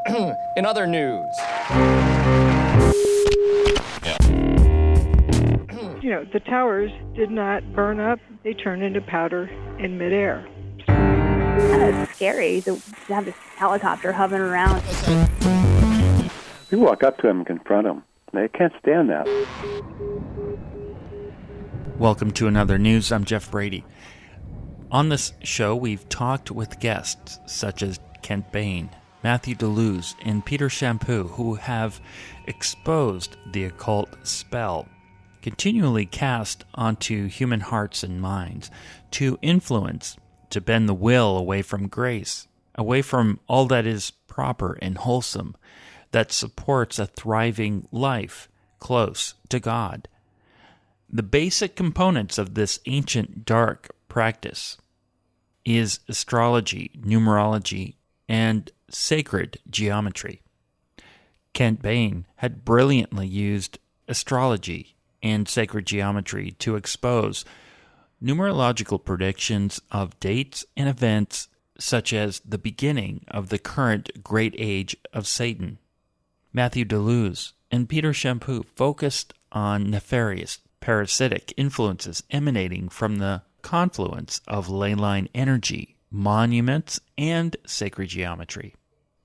In other news. The towers did not burn up. They turned into powder in midair. It's scary to have this helicopter hovering around. You walk up to them and confront them. They can't stand that. Welcome to Another News. I'm Jeff Brady. On this show, we've talked with guests such as Kent Bain, Matthew DeLuz, and Peter Shampoo, who have exposed the occult spell continually cast onto human hearts and minds to influence, to bend the will away from grace, away from all that is proper and wholesome, that supports a thriving life close to God. The basic components of this ancient dark practice is astrology, numerology, and sacred geometry. Kent Bain had brilliantly used astrology and sacred geometry to expose numerological predictions of dates and events such as the beginning of the current great age of Satan. Matthew DeLuz and Peter Shampoo focused on nefarious, parasitic influences emanating from the confluence of ley line energy, monuments, and sacred geometry.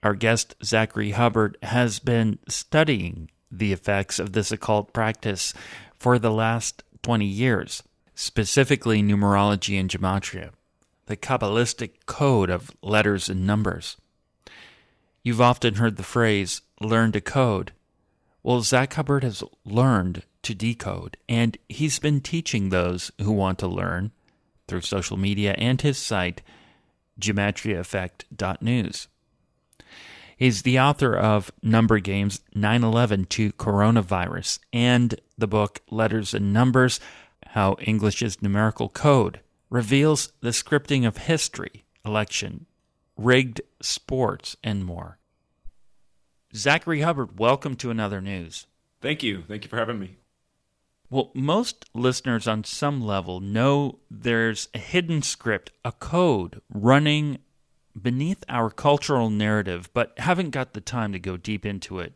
Our guest, Zachary Hubbard, has been studying the effects of this occult practice for the last 20 years, specifically numerology and gematria, the Kabbalistic code of letters and numbers. You've often heard the phrase, learn to code. Well, Zach Hubbard has learned to decode, and he's been teaching those who want to learn through social media and his site, gematriaeffect.news. He's the author of Number Games 9/11 to Coronavirus and the book Letters and Numbers, How English's Numerical Code Reveals the Scripting of History, Election, Rigged Sports, and more. Zachary Hubbard, welcome to Another News. Thank you. Thank you for having me. Well, most listeners on some level know there's a hidden script, a code running beneath our cultural narrative, but haven't got the time to go deep into it.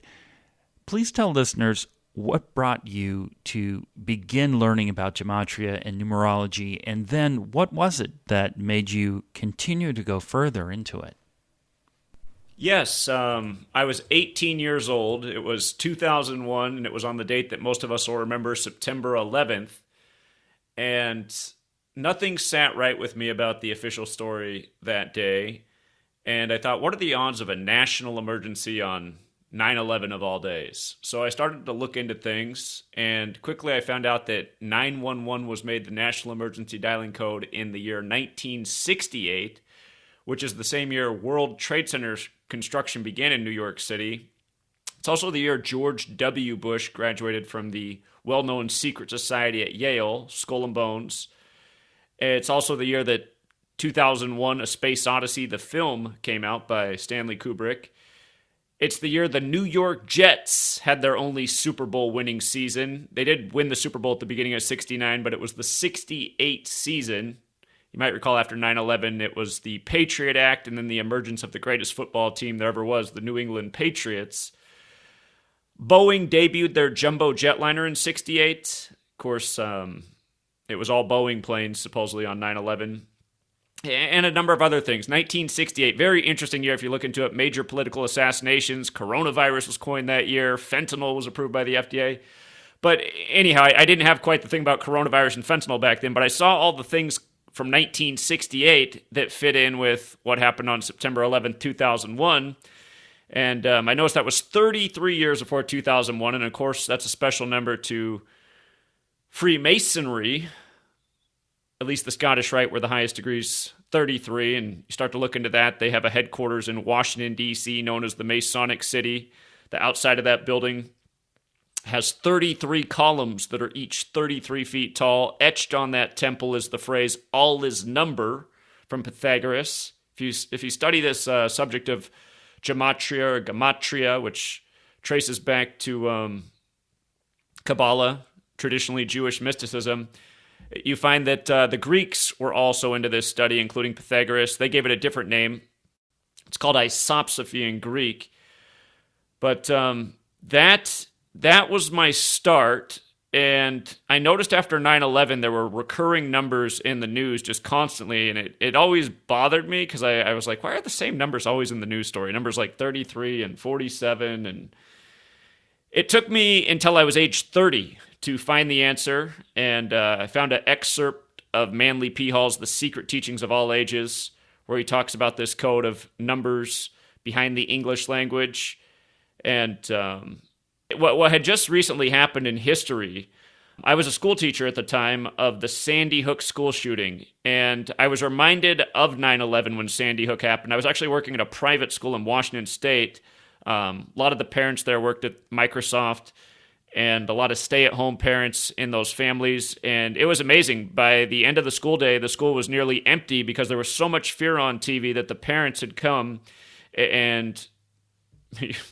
Please tell listeners what brought you to begin learning about gematria and numerology, and then what was it that made you continue to go further into it? Yes, I was 18 years old. It was 2001, and it was on the date that most of us will remember, September 11th. And nothing sat right with me about the official story that day. And I thought, what are the odds of a national emergency on 9/11 of all days? So I started to look into things, and quickly I found out that 911 was made the national emergency dialing code in the year 1968, which is the same year World Trade Center construction began in New York City. It's also the year George W. Bush graduated from the well-known secret society at Yale, Skull and Bones. It's also the year that 2001, A Space Odyssey, the film, came out by Stanley Kubrick. It's the year the New York Jets had their only Super Bowl winning season. They did win the Super Bowl at the beginning of 69, but it was the 68 season. You might recall after 9/11, it was the Patriot Act and then the emergence of the greatest football team there ever was, the New England Patriots. Boeing debuted their jumbo jetliner in 68. Of course, it was all Boeing planes, supposedly, on 9/11. And a number of other things. 1968, very interesting year if you look into it. Major political assassinations. Coronavirus was coined that year. Fentanyl was approved by the FDA. But anyhow, I didn't have quite the thing about coronavirus and fentanyl back then, but I saw all the things from 1968 that fit in with what happened on September 11th, 2001. And I noticed that was 33 years before 2001. And of course, that's a special number to Freemasonry. At least the Scottish Rite were the highest degrees, 33, and you start to look into that. They have a headquarters in Washington, D.C., known as the Masonic City. The outside of that building has 33 columns that are each 33 feet tall. Etched on that temple is the phrase, all is number, from Pythagoras. If you study this subject of gematria or gematria, which traces back to Kabbalah, traditionally Jewish mysticism, you find that the Greeks were also into this study, including Pythagoras. They gave it a different name. It's called isopsophy in Greek. But that was my start. And I noticed after 9/11, there were recurring numbers in the news just constantly. And it always bothered me because I was like, why are the same numbers always in the news story? Numbers like 33 and 47. And it took me until I was age 30 to find the answer. And I found an excerpt of Manly P. Hall's The Secret Teachings of All Ages, where he talks about this code of numbers behind the English language. And what had just recently happened in history, I was a school teacher at the time of the Sandy Hook school shooting, and I was reminded of 9/11 when Sandy Hook happened. I was actually working at a private school in Washington State. A lot of the parents there worked at Microsoft, and a lot of stay-at-home parents in those families, and it was amazing. By the end of the school day, the school was nearly empty because there was so much fear on TV that the parents had come and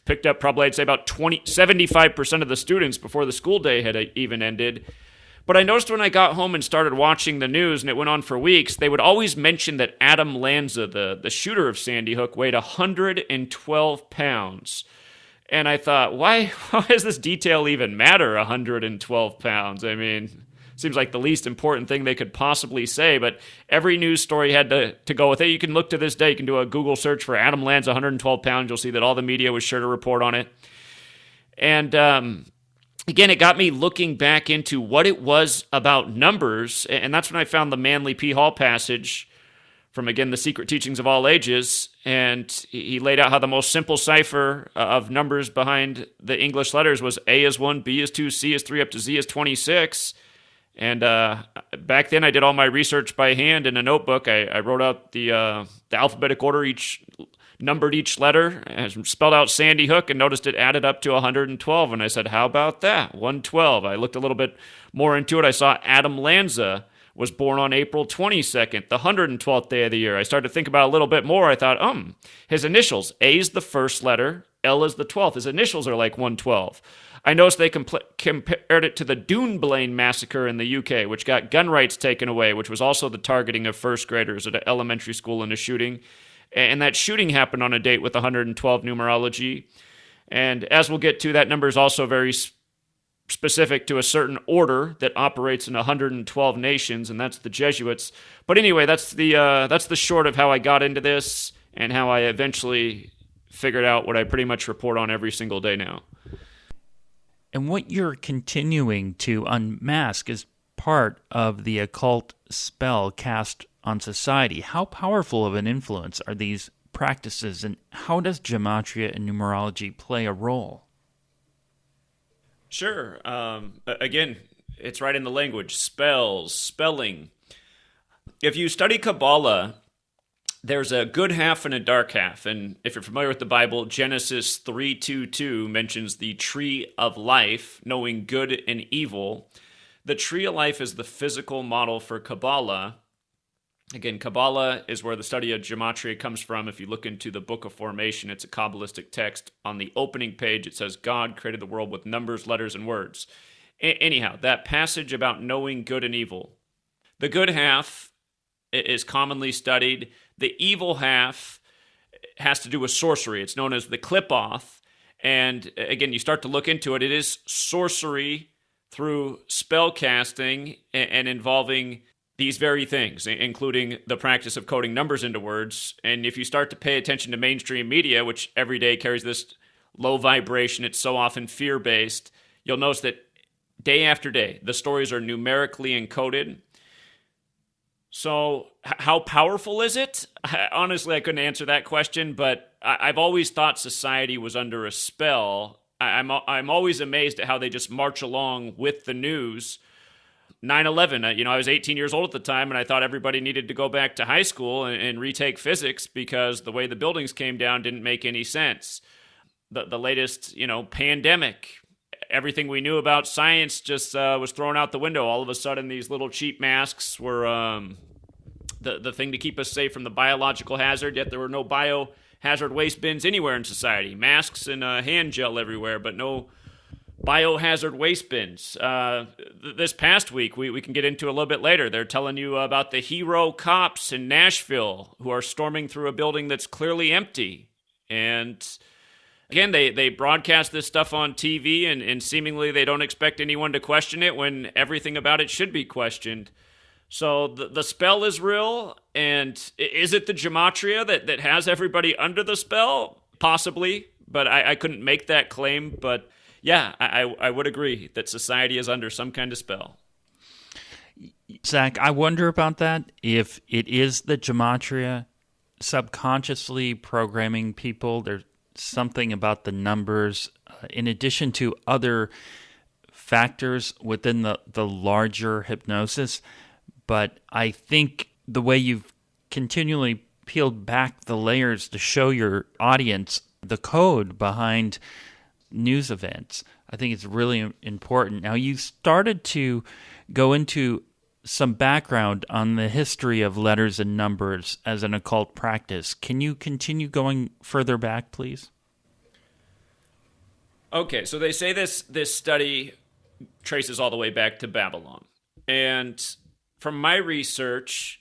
picked up probably, I'd say, about 75% of the students before the school day had even ended. But I noticed when I got home and started watching the news, and it went on for weeks, they would always mention that Adam Lanza, the shooter of Sandy Hook, weighed 112 pounds. And I thought, why does this detail even matter, 112 pounds? I mean, seems like the least important thing they could possibly say, but every news story had to go with it. You can look to this day, you can do a Google search for Adam Lanza, 112 pounds. You'll see that all the media was sure to report on it. And again, it got me looking back into what it was about numbers, and that's when I found the Manly P. Hall passage from, again, The Secret Teachings of All Ages, and he laid out how the most simple cipher of numbers behind the English letters was A is 1, B is 2, C is 3, up to Z is 26. And back then, I did all my research by hand in a notebook. I wrote out the alphabetic order, numbered each letter, and spelled out Sandy Hook, and noticed it added up to 112. And I said, how about that? 112. I looked a little bit more into it. I saw Adam Lanza was born on April 22nd, the 112th day of the year. I started to think about it a little bit more. I thought, his initials, A is the first letter, L is the 12th. His initials are like 112. I noticed they compared it to the Dunblane massacre in the UK, which got gun rights taken away, which was also the targeting of first graders at an elementary school in a shooting. And that shooting happened on a date with 112 numerology. And as we'll get to, that number is also very specific to a certain order that operates in 112 nations, and that's the Jesuits. But anyway, that's the short of how I got into this and how I eventually figured out what I pretty much report on every single day now. And what you're continuing to unmask is part of the occult spell cast on society. How powerful of an influence are these practices, and how does gematria and numerology play a role? Sure. Again, it's right in the language. Spells, spelling. If you study Kabbalah, there's a good half and a dark half. And if you're familiar with the Bible, Genesis 3:2-2 mentions the tree of life, knowing good and evil. The tree of life is the physical model for Kabbalah. Again, Kabbalah is where the study of gematria comes from. If you look into the Book of Formation, it's a Kabbalistic text. On the opening page, it says, God created the world with numbers, letters, and words. Anyhow, that passage about knowing good and evil. The good half is commonly studied. The evil half has to do with sorcery. It's known as the Qliphoth. And again, you start to look into it. It is sorcery through spell casting and involving these very things, including the practice of coding numbers into words. And if you start to pay attention to mainstream media, which every day carries this low vibration, it's so often fear-based, you'll notice that day after day, the stories are numerically encoded. So how powerful is it? Honestly, I couldn't answer that question, but I've always thought society was under a spell. I'm always amazed at how they just march along with the news. 9/11, I was 18 years old at the time, and I thought everybody needed to go back to high school and retake physics because the way the buildings came down didn't make any sense. The latest, pandemic, everything we knew about science just was thrown out the window. All of a sudden, these little cheap masks were the thing to keep us safe from the biological hazard, yet there were no biohazard waste bins anywhere in society. Masks and hand gel everywhere, but no biohazard waste bins. This past week, we can get into a little bit later. They're telling you about the hero cops in Nashville who are storming through a building that's clearly empty. And Again, they broadcast this stuff on TV, and seemingly they don't expect anyone to question it when everything about it should be questioned. So the spell is real, and is it the gematria that has everybody under the spell? Possibly, but I couldn't make that claim. But yeah, I would agree that society is under some kind of spell. Zach, I wonder about that, if it is the gematria subconsciously programming people. There's something about the numbers, in addition to other factors within the larger hypnosis. But I think the way you've continually peeled back the layers to show your audience the code behind news events, I think it's really important. Now, you started to go into some background on the history of letters and numbers as an occult practice. Can you continue going further back, please? Okay, so they say this study traces all the way back to Babylon. And from my research,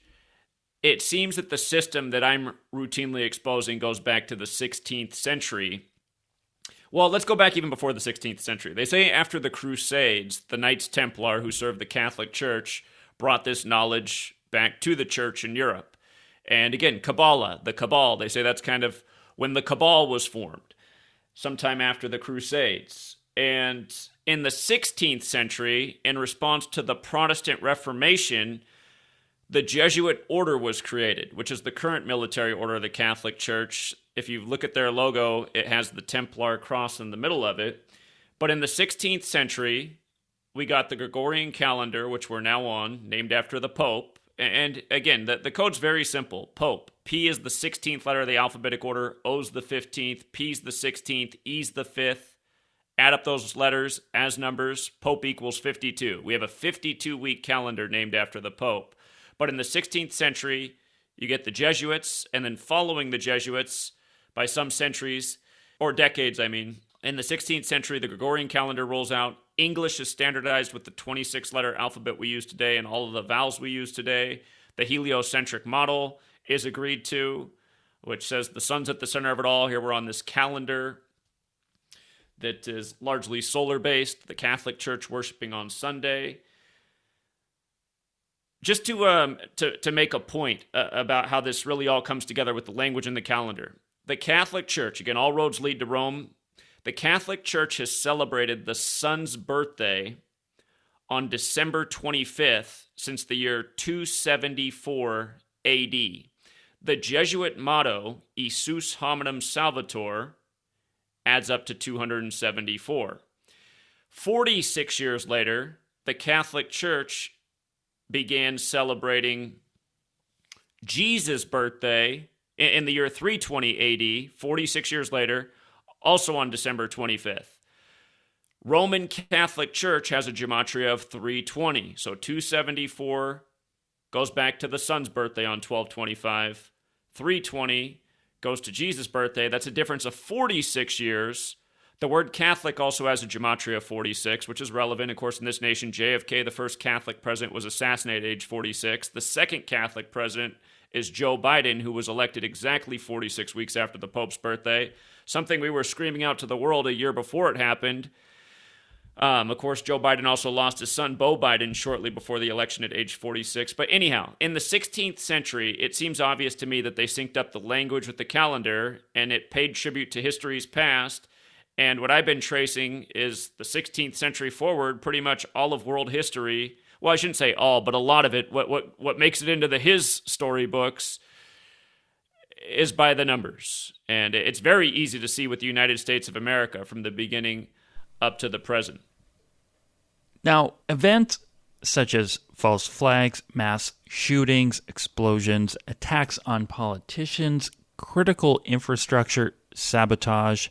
it seems that the system that I'm routinely exposing goes back to the 16th century. Well, let's go back even before the 16th century. They say after the Crusades, the Knights Templar who served the Catholic Church brought this knowledge back to the church in Europe. And again, Kabbalah, the Cabal, they say that's kind of when the Cabal was formed, sometime after the Crusades. And in the 16th century, in response to the Protestant Reformation, the Jesuit order was created, which is the current military order of the Catholic Church. If you look at their logo, it has the Templar cross in the middle of it. But in the 16th century, we got the Gregorian calendar, which we're now on, named after the Pope. And again, the code's very simple. Pope. P is the 16th letter of the alphabetic order. O's the 15th. P's the 16th. E's the 5th. Add up those letters as numbers. Pope equals 52. We have a 52-week calendar named after the Pope. But in the 16th century, you get the Jesuits, and then following the Jesuits by some centuries, or decades, I mean, in the 16th century, the Gregorian calendar rolls out. English is standardized with the 26-letter alphabet we use today and all of the vowels we use today. The heliocentric model is agreed to, which says the sun's at the center of it all. Here we're on this calendar that is largely solar-based, the Catholic Church worshiping on Sunday. Just to make a point about how this really all comes together with the language in the calendar. The Catholic Church, again, all roads lead to Rome. The Catholic Church has celebrated the sun's birthday on December 25th since the year 274 AD. The Jesuit motto, Isus hominum salvator, adds up to 274. 46 years later, the Catholic Church began celebrating Jesus' birthday in the year 320 AD, 46 years later, also on December 25th. Roman Catholic Church has a gematria of 320, so 274 goes back to the sun's birthday on 12/25. 320 goes to Jesus' birthday. That's a difference of 46 years. The word Catholic also has a gematria of 46, which is relevant. Of course, in this nation, JFK, the first Catholic president, was assassinated at age 46. The second Catholic president is Joe Biden, who was elected exactly 46 weeks after the Pope's birthday, something we were screaming out to the world a year before it happened. Of course, Joe Biden also lost his son, Beau Biden, shortly before the election at age 46. But anyhow, in the 16th century, it seems obvious to me that they synced up the language with the calendar, and it paid tribute to history's past. And what I've been tracing is the 16th century forward, pretty much all of world history. Well, I shouldn't say all, but a lot of it, what makes it into his storybooks is by the numbers. And it's very easy to see with the United States of America from the beginning up to the present. Now, events such as false flags, mass shootings, explosions, attacks on politicians, critical infrastructure, sabotage,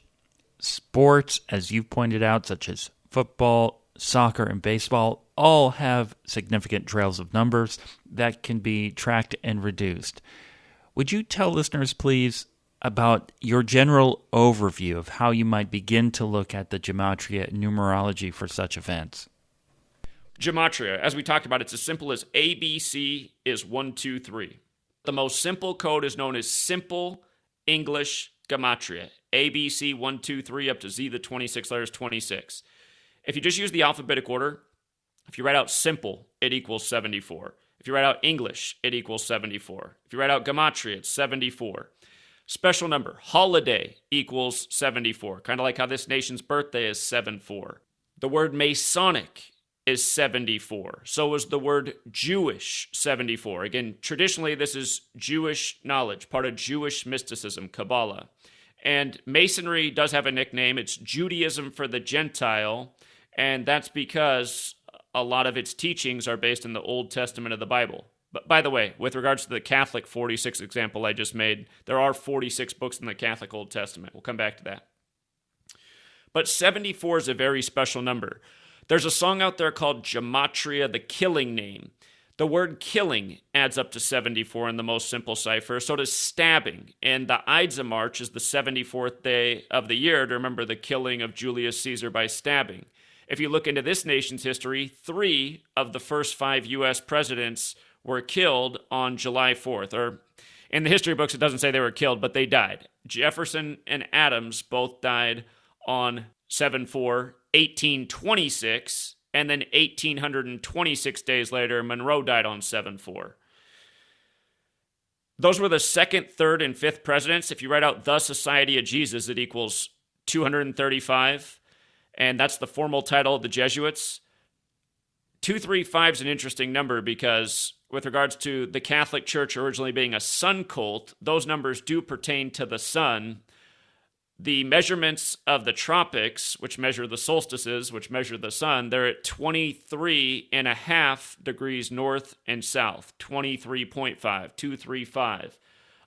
sports, as you've pointed out, such as football, soccer, and baseball, all have significant trails of numbers that can be tracked and reduced. Would you tell listeners, please, about your general overview of how you might begin to look at the gematria and numerology for such events? Gematria, as we talked about, it's as simple as ABC is 1, 2, 3. The most simple code is known as simple English gematria, A, B, C, 1, 2, 3, up to Z, the 26 letters, 26. If you just use the alphabetic order, if you write out simple, it equals 74. If you write out English, it equals 74. If you write out gematria, it's 74. Special number, holiday, equals 74. Kind of like how this nation's birthday is 7-4. The word Masonic is 74. So is the word Jewish, 74. Again, traditionally, this is Jewish knowledge, part of Jewish mysticism, Kabbalah. And Masonry does have a nickname. It's Judaism for the Gentile, and that's because a lot of its teachings are based in the Old Testament of the Bible. But by the way, with regards to the Catholic 46 example I just made, there are 46 books in the Catholic Old Testament. We'll come back to that. But 74 is a very special number. There's a song out there called Gematria, the Killing Name. The word killing adds up to 74 in the most simple cipher. So does stabbing. And the Ides of March is the 74th day of the year to remember the killing of Julius Caesar by stabbing. If you look into this nation's history, 3 of the first 5 U.S. presidents were killed on July 4th. Or in the history books, it doesn't say they were killed, but they died. Jefferson and Adams both died on 7-4, 1826, and then 1826 days later, Monroe died on 7-4. Those were the second, third, and fifth presidents. If you write out the Society of Jesus, it equals 235, and that's the formal title of the Jesuits. 235 is an interesting number because with regards to the Catholic Church originally being a sun cult, those numbers do pertain to the sun. The measurements of the tropics, which measure the solstices, which measure the sun, they're at 23.5 degrees north and south, 23.5, 235.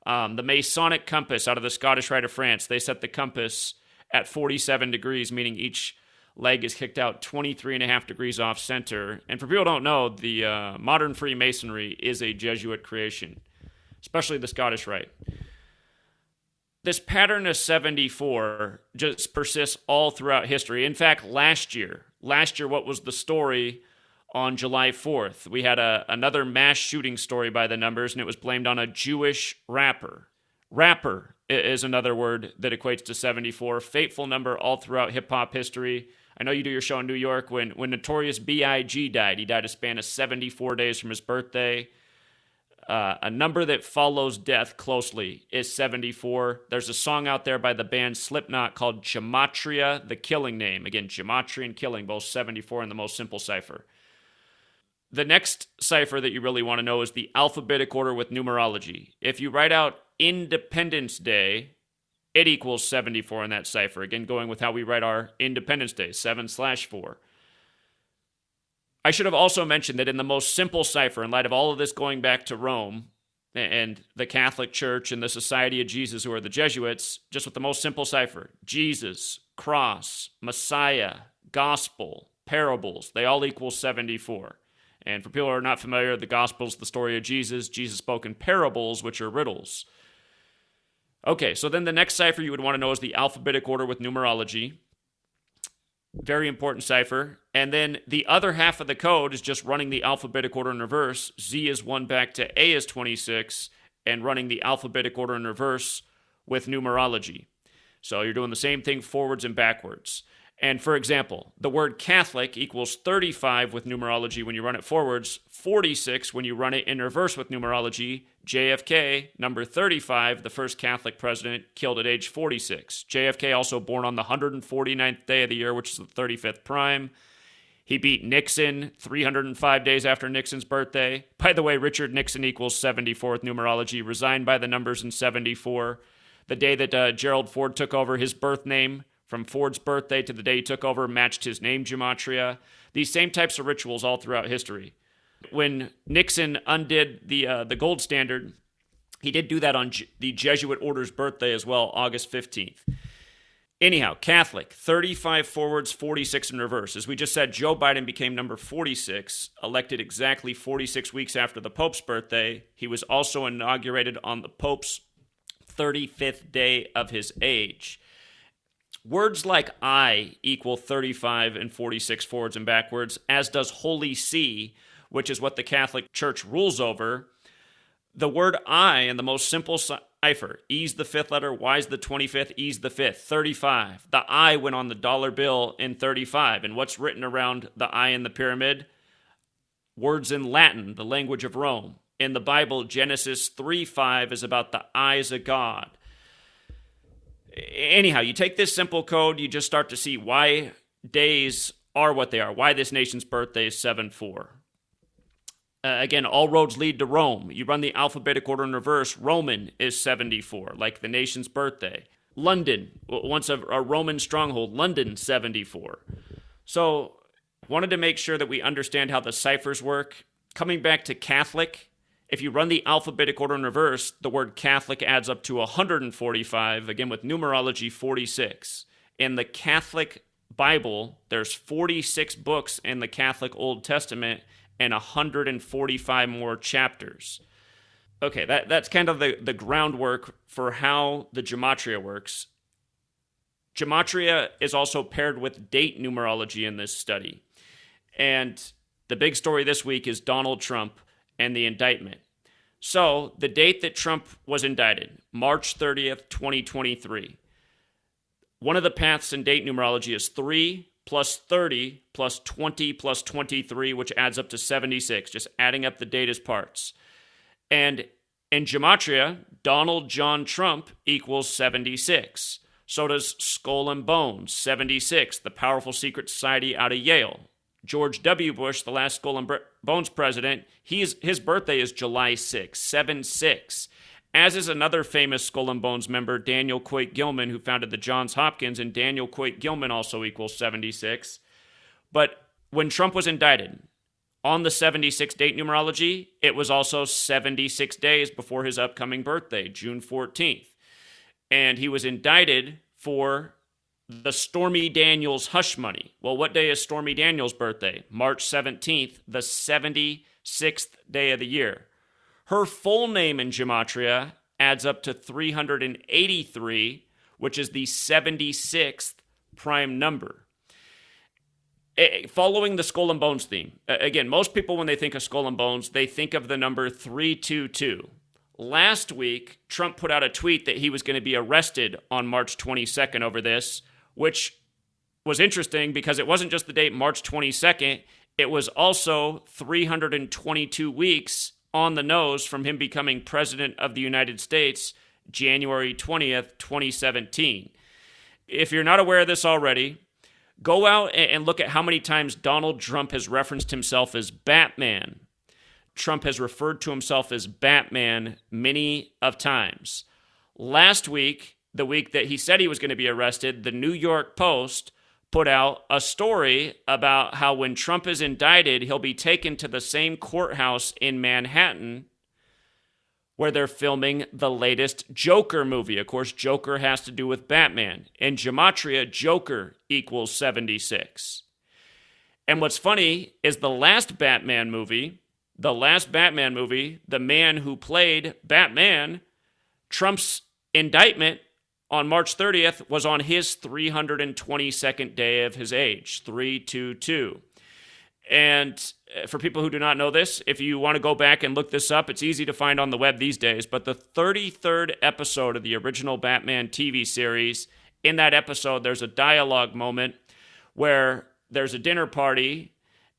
The Masonic compass out of the Scottish Rite of France, they set the compass at 47 degrees, meaning each leg is kicked out 23.5 degrees off center. And for people who don't know, the modern Freemasonry is a Jesuit creation, especially the Scottish Rite. This pattern of 74 just persists all throughout history. In fact, last year, what was the story on July 4th? We had another mass shooting story by the numbers, and it was blamed on a Jewish rapper. Rapper is another word that equates to 74. Fateful number all throughout hip-hop history. I know you do your show in New York. When Notorious B.I.G. died, he died a span of 74 days from his birthday. A number that follows death closely is 74. There's a song out there by the band Slipknot called Gematria, the Killing Name. Again, Gematria and killing, both 74 in the most simple cipher. The next cipher that you really want to know is the alphabetic order with numerology. If you write out Independence Day, it equals 74 in that cipher. Again, going with how we write our Independence Day, 7/4. I should have also mentioned that in the most simple cipher, in light of all of this going back to Rome and the Catholic Church and the Society of Jesus, who are the Jesuits, just with the most simple cipher, Jesus, cross, Messiah, gospel, parables, they all equal 74. And for people who are not familiar, the gospel is the story of Jesus. Jesus spoke in parables, which are riddles. Okay, so then the next cipher you would want to know is the alphabetic order with numerology. Very important cipher. And then the other half of the code is just running the alphabetic order in reverse. Z is 1 back to A is 26, and running the alphabetic order in reverse with numerology. So you're doing the same thing forwards and backwards. And for example, the word Catholic equals 35 with numerology when you run it forwards, 46 when you run it in reverse with numerology. JFK, number 35, the first Catholic president, killed at age 46. JFK also born on the 149th day of the year, which is the 35th prime. He beat Nixon 305 days after Nixon's birthday. By the way, Richard Nixon equals 74 with numerology, resigned by the numbers in 74. The day that Gerald Ford took over, his birth name from Ford's birthday to the day he took over matched his name gematria. These same types of rituals all throughout history. When Nixon undid the gold standard, he did do that on the Jesuit order's birthday as well, August 15th. Anyhow, Catholic, 35 forwards, 46 in reverse. As we just said, Joe Biden became number 46, elected exactly 46 weeks after the Pope's birthday. He was also inaugurated on the Pope's 35th day of his age. Words like I equal 35 and 46 forwards and backwards, as does Holy See, which is what the Catholic Church rules over. The word I in the most simple cipher. E's the fifth letter, Y's the 25th, E's the fifth. 35. The I went on the dollar bill in 35. And what's written around the I in the pyramid? Words in Latin, the language of Rome. In the Bible, Genesis 3:5 is about the eyes of God. Anyhow, you take this simple code, you just start to see why days are what they are, why this nation's birthday is 7/4. Again, all roads lead to Rome. You run the alphabetic order in reverse, Roman is 74, like the nation's birthday. London, once a Roman stronghold, London 74. So, wanted to make sure that we understand how the ciphers work. Coming back to Catholic, if you run the alphabetic order in reverse, the word Catholic adds up to 145, again with numerology 46. In the Catholic Bible, there's 46 books in the Catholic Old Testament and 145 more chapters. Okay, that's kind of the groundwork for how the gematria works. Gematria is also paired with date numerology in this study. And the big story this week is Donald Trump and the indictment. So, the date that Trump was indicted, March 30th, 2023. One of the paths in date numerology is 3 plus 30 plus 20 plus 23, which adds up to 76, just adding up the date as parts. And in gematria, Donald John Trump equals 76. So does Skull and Bones, 76, the powerful secret society out of Yale. George W. Bush, the last Skull and Bones president, his birthday is July 6, 7-6. As is another famous Skull and Bones member, Daniel Coit Gilman, who founded the Johns Hopkins, and Daniel Coit Gilman also equals 76. But when Trump was indicted, on the 76 date numerology, it was also 76 days before his upcoming birthday, June 14th. And he was indicted for the Stormy Daniels hush money. Well, what day is Stormy Daniels' birthday? March 17th, the 76th day of the year. Her full name in gematria adds up to 383, which is the 76th prime number. Following the Skull and Bones theme, again, most people when they think of Skull and Bones, they think of the number 322. Last week, Trump put out a tweet that he was going to be arrested on March 22nd over this, which was interesting because it wasn't just the date March 22nd, it was also 322 weeks on the nose from him becoming president of the United States, January 20th, 2017. If you're not aware of this already, go out and look at how many times Donald Trump has referenced himself as Batman. Trump has referred to himself as Batman many of times. Last week, the week that he said he was going to be arrested, the New York Post put out a story about how when Trump is indicted, he'll be taken to the same courthouse in Manhattan where they're filming the latest Joker movie. Of course, Joker has to do with Batman. In gematria, Joker equals 76. And what's funny is the last Batman movie, the man who played Batman, Trump's indictment on March 30th was on his 322nd day of his age, 322. And for people who do not know this, if you want to go back and look this up, it's easy to find on the web these days, but the 33rd episode of the original Batman TV series, in that episode, there's a dialogue moment where there's a dinner party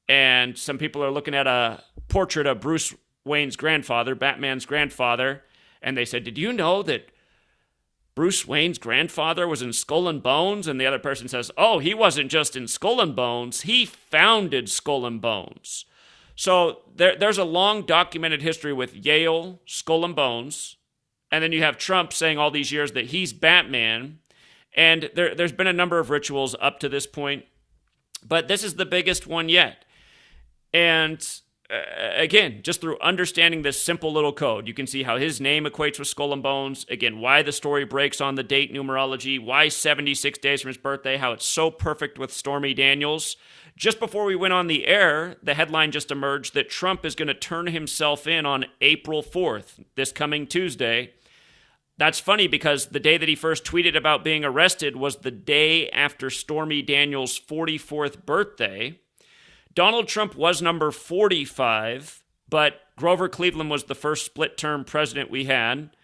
and some people are looking at a portrait of Bruce Wayne's grandfather, Batman's grandfather, and they said, "Did you know that Bruce Wayne's grandfather was in Skull and Bones?" And the other person says, "Oh, he wasn't just in Skull and Bones, he founded Skull and Bones." So there's a long documented history with Yale, Skull and Bones, and then you have Trump saying all these years that he's Batman, and there's been a number of rituals up to this point, but this is the biggest one yet. And again, just through understanding this simple little code, you can see how his name equates with Skull and Bones. Again, why the story breaks on the date numerology, why 76 days from his birthday, how it's so perfect with Stormy Daniels. Just before we went on the air, the headline just emerged that Trump is going to turn himself in on April 4th, this coming Tuesday. That's funny because the day that he first tweeted about being arrested was the day after Stormy Daniels' 44th birthday. Donald Trump was number 45, but Grover Cleveland was the first split-term president we had.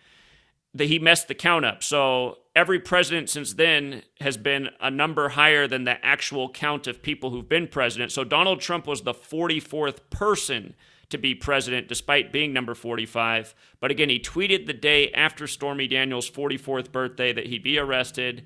he messed the count up. So every president since then has been a number higher than the actual count of people who've been president. So Donald Trump was the 44th person to be president, despite being number 45. But again, he tweeted the day after Stormy Daniels' 44th birthday that he'd be arrested.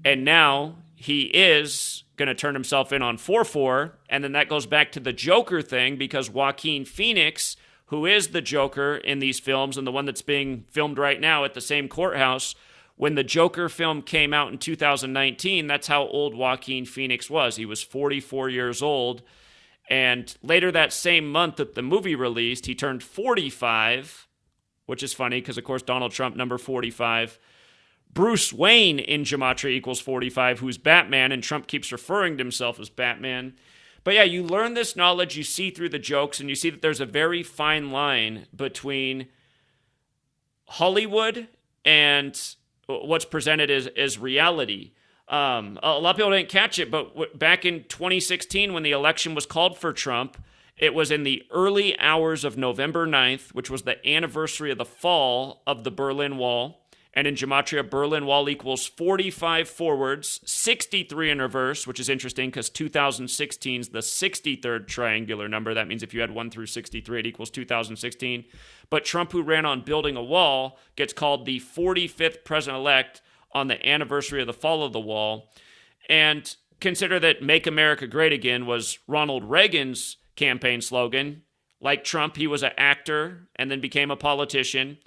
And now he is going to turn himself in on 4-4. And then that goes back to the Joker thing, because Joaquin Phoenix, who is the Joker in these films and the one that's being filmed right now at the same courthouse, when the Joker film came out in 2019, that's how old Joaquin Phoenix was. He was 44 years old. And later that same month that the movie released, he turned 45, which is funny because, of course, Donald Trump, number 45. Bruce Wayne in Gematria equals 45, who's Batman, and Trump keeps referring to himself as Batman. But yeah, you learn this knowledge, you see through the jokes, and you see that there's a very fine line between Hollywood and what's presented as reality. A lot of people didn't catch it, but back in 2016, when the election was called for Trump, it was in the early hours of November 9th, which was the anniversary of the fall of the Berlin Wall. And in Gematria, Berlin Wall equals 45 forwards, 63 in reverse, which is interesting because 2016 is the 63rd triangular number. That means if you had 1 through 63, it equals 2016. But Trump, who ran on building a wall, gets called the 45th president-elect on the anniversary of the fall of the wall. And consider that Make America Great Again was Ronald Reagan's campaign slogan. Like Trump, he was an actor and then became a politician.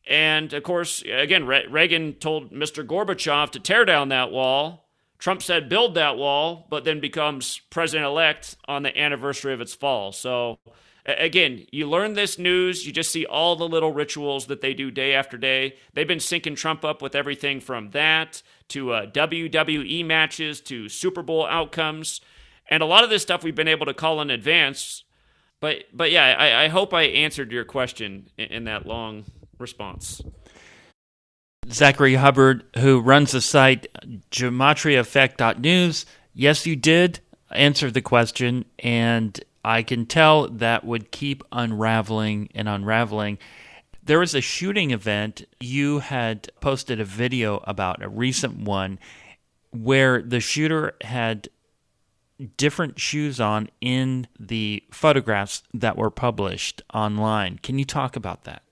And, of course, again, Reagan told Mr. Gorbachev to tear down that wall. Trump said build that wall, but then becomes president-elect on the anniversary of its fall. So, again, you learn this news. You just see all the little rituals that they do day after day. They've been syncing Trump up with everything from that to WWE matches to Super Bowl outcomes. And a lot of this stuff we've been able to call in advance. But yeah, I hope I answered your question in that long response. Zachary Hubbard, who runs the site gematriaeffect.news. Yes, you did answer the question, and I can tell that would keep unraveling and unraveling. There was a shooting event. You had posted a video about a recent one where the shooter had different shoes on in the photographs that were published online. Can you talk about that?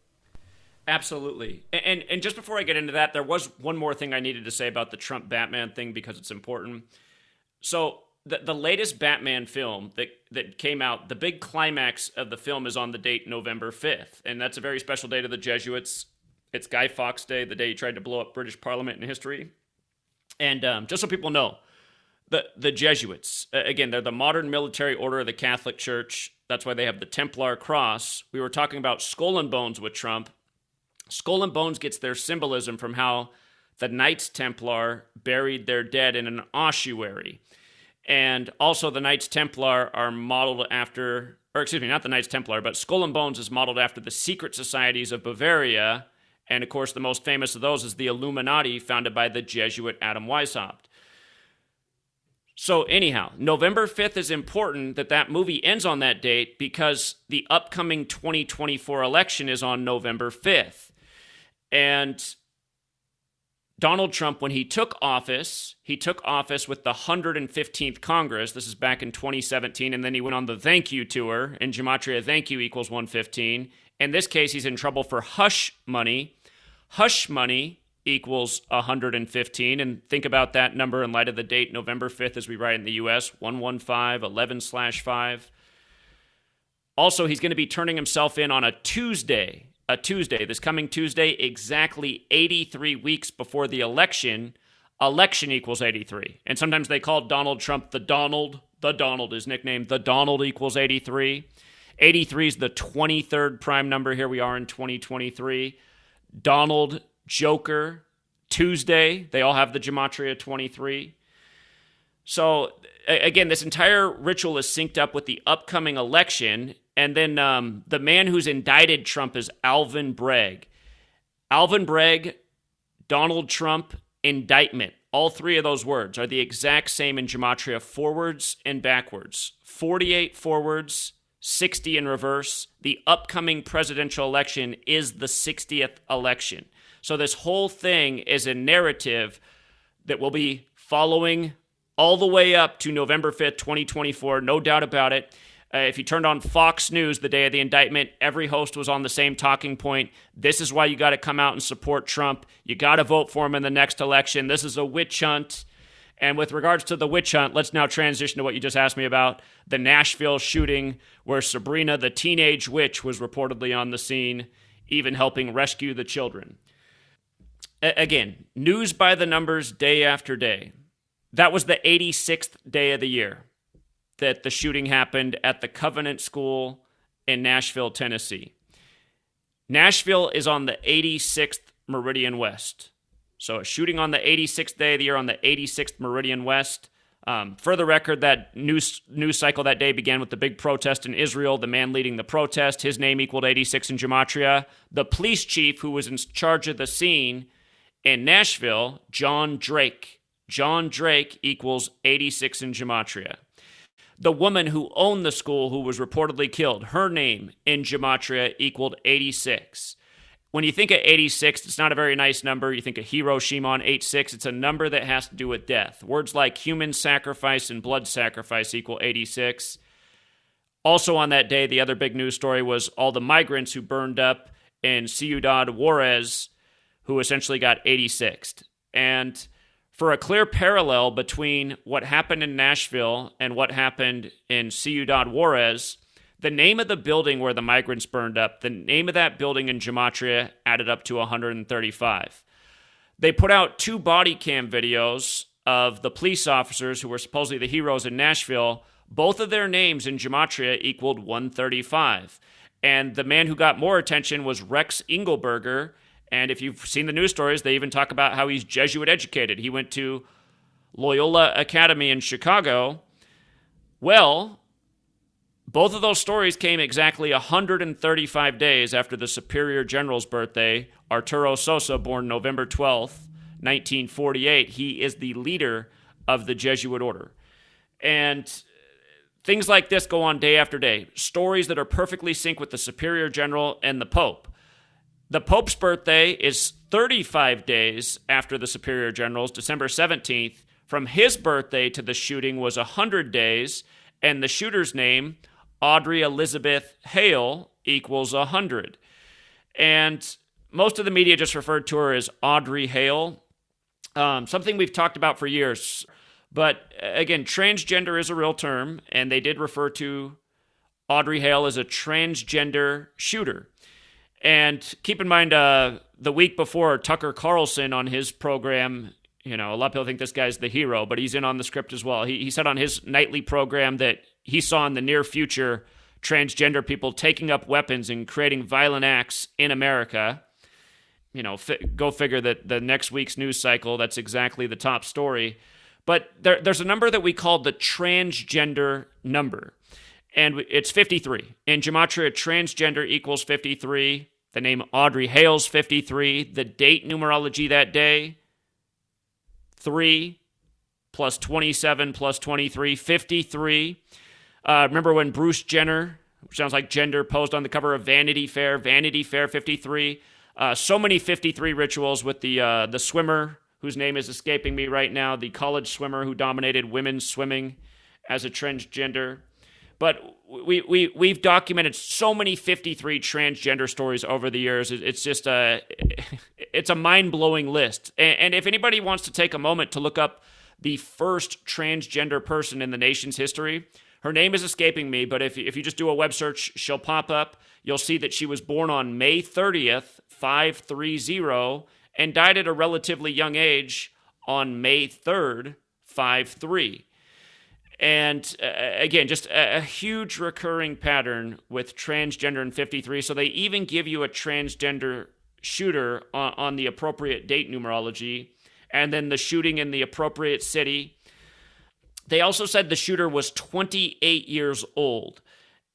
Absolutely. And just before I get into that, there was one more thing I needed to say about the Trump Batman thing because it's important. So the latest Batman film that came out, the big climax of the film is on the date November 5th. And that's a very special day to the Jesuits. It's Guy Fawkes Day, the day he tried to blow up British Parliament in history. And just so people know, the Jesuits, again, they're the modern military order of the Catholic Church. That's why they have the Templar cross. We were talking about Skull and Bones with Trump. Skull and Bones gets their symbolism from how the Knights Templar buried their dead in an ossuary. And also the Knights Templar are modeled after, or excuse me, not the Knights Templar, but Skull and Bones is modeled after the secret societies of Bavaria. And of course, the most famous of those is the Illuminati, founded by the Jesuit Adam Weishaupt. So anyhow, November 5th is important that movie ends on that date because the upcoming 2024 election is on November 5th. And Donald Trump, when he took office with the 115th Congress. This is back in 2017, and then he went on the thank you tour. In Gematria, thank you equals 115. In this case, he's in trouble for hush money. Hush money equals 115, and think about that number in light of the date November 5th as we write in the U.S., 115/11/5. Also, he's going to be turning himself in on a Tuesday, this coming Tuesday, exactly 83 weeks before the election. Election equals 83. And sometimes they call Donald Trump the Donald. The Donald is nicknamed the Donald equals 83. 83 is the 23rd prime number. Here we are in 2023. Donald, Joker, Tuesday. They all have the Gematria 23. So, again, this entire ritual is synced up with the upcoming election. And then the man who's indicted Trump is Alvin Bragg. Alvin Bragg, Donald Trump, indictment. All three of those words are the exact same in Gematria, forwards and backwards. 48 forwards, 60 in reverse. The upcoming presidential election is the 60th election. So this whole thing is a narrative that will be following all the way up to November 5th, 2024, no doubt about it. If you turned on Fox News the day of the indictment, every host was on the same talking point. This is why you got to come out and support Trump. You got to vote for him in the next election. This is a witch hunt. And with regards to the witch hunt, let's now transition to what you just asked me about, the Nashville shooting, where Sabrina, the teenage witch, was reportedly on the scene, even helping rescue the children. Again, news by the numbers day after day. That was the 86th day of the year that the shooting happened at the Covenant School in Nashville, Tennessee. Nashville is on the 86th Meridian West. So a shooting on the 86th day of the year on the 86th Meridian West. For the record, that news cycle that day began with the big protest in Israel. The man leading the protest, his name equaled 86 in Gematria. The police chief who was in charge of the scene in Nashville, John Drake. John Drake equals 86 in Gematria. The woman who owned the school who was reportedly killed, her name in Gematria equaled 86. When you think of 86, it's not a very nice number. You think of Hiroshima on 86. It's a number that has to do with death. Words like human sacrifice and blood sacrifice equal 86. Also on that day, the other big news story was all the migrants who burned up in Ciudad Juarez, who essentially got 86th. And for a clear parallel between what happened in Nashville and what happened in Ciudad Juarez, the name of the building where the migrants burned up, the name of that building in Gematria added up to 135. They put out 2 body cam videos of the police officers who were supposedly the heroes in Nashville. Both of their names in Gematria equaled 135. And the man who got more attention was Rex Engelberger. And if you've seen the news stories, they even talk about how he's Jesuit educated. He went to Loyola Academy in Chicago. Well, both of those stories came exactly 135 days after the Superior General's birthday, Arturo Sosa, born November 12th, 1948. He is the leader of the Jesuit order. And things like this go on day after day. Stories that are perfectly synced with the Superior General and the Pope. The Pope's birthday is 35 days after the Superior General's, December 17th. From his birthday to the shooting was 100 days, and the shooter's name, Audrey Elizabeth Hale, equals 100. And most of the media just referred to her as Audrey Hale, something we've talked about for years. But again, transgender is a real term, and they did refer to Audrey Hale as a transgender shooter. And keep in mind, the week before, Tucker Carlson on his program, a lot of people think this guy's the hero, but he's in on the script as well. He said on his nightly program that he saw in the near future transgender people taking up weapons and creating violent acts in America. Go figure that the next week's news cycle, that's exactly the top story. But there's a number that we call the transgender number. And it's 53. In Gematria, transgender equals 53. The name Audrey Hale's 53. The date numerology that day, 3 plus 27 plus 23, 53. Remember when Bruce Jenner, which sounds like gender, posed on the cover of Vanity Fair, 53. So many 53 rituals with the swimmer, whose name is escaping me right now, the college swimmer who dominated women's swimming as a transgender. But we've documented so many 53 transgender stories over the years. It's just it's a mind-blowing list. And if anybody wants to take a moment to look up the first transgender person in the nation's history, her name is escaping me, but if you just do a web search, she'll pop up. You'll see that she was born on May 30th, 530, and died at a relatively young age on May 3rd, 53. And again, just a huge recurring pattern with transgender and 53. So they even give you a transgender shooter on the appropriate date numerology, and then the shooting in the appropriate city. They also said the shooter was 28 years old.